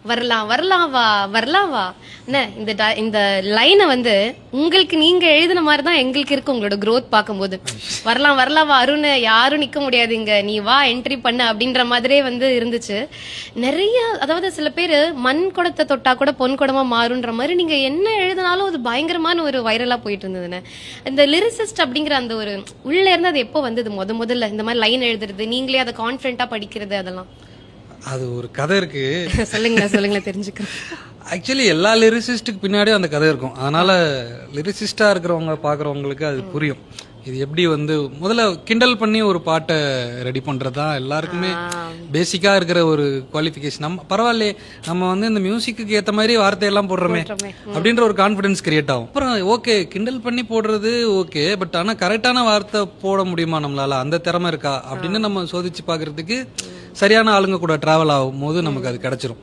வரலாம் வரலாம் வா வரலாம் வா. என்ன இந்த லைனை வந்து உங்களுக்கு நீங்க எழுதின மாதிரி தான் எங்களுக்கு இருக்கு உங்களோட growth பார்க்கும்போது. வரலாம் வரலாம் வா அருண், யாரும் நிக்க முடியாது இங்க, நீ வா என்ட்ரி பண்ண அப்படின்ற மாதிரியே வந்து இருந்துச்சு. நிறைய அதாவது சில பேர் மண் குடத்தை தொட்டா கூட பொன் குடமா மாறுன்ற மாதிரி நீங்க என்ன எழுதினாலும் அது பயங்கரமான ஒரு வைரலா போயிட்டு இருந்ததுன்னு. இந்த லிரிசிஸ்ட் அப்படிங்கிற அந்த ஒரு உள்ள இருந்து அது எப்போ வந்தது முதல்ல இந்த மாதிரி லைன் எழுதுறது, நீங்களே அதை கான்ஃபிடென்ட்டா படிக்கிறது அதெல்லாம்? அது ஒரு கதை இருக்கு. சொல்லுங்களேன் தெரிஞ்சுக்கிறேன். ஆக்சுவலி எல்லா லிரிசிஸ்டுக்கு பின்னாடியும் அந்த கதை இருக்கும். அதனால லிரிசிஸ்டா இருக்கிறவங்க பாக்குறவங்களுக்கு அது புரியும். இது எப்படி வந்து முதல்ல கிண்டல் பண்ணி ஒரு பாட்டை ரெடி பண்றது தான் எல்லாருக்குமே பேசிக்கா இருக்கிற ஒரு குவாலிஃபிகேஷன். நம்ம பரவாயில்லையே, நம்ம வந்து இந்த மியூசிக்கு ஏத்த மாதிரி வார்த்தையெல்லாம் போடுறோமே அப்படின்ற ஒரு கான்பிடன்ஸ் கிரியேட் ஆகும். அப்புறம் ஓகே கிண்டல் பண்ணி போடுறது ஓகே, பட் ஆனா கரெக்டான வார்த்தை போட முடியுமா நம்மளால, அந்த திறமை இருக்கா அப்படின்னு நம்ம சோதிச்சு பாக்குறதுக்கு சரியான ஆளுங்க கூட டிராவல் ஆகும் போது நமக்கு அது கிடைச்சிரும்.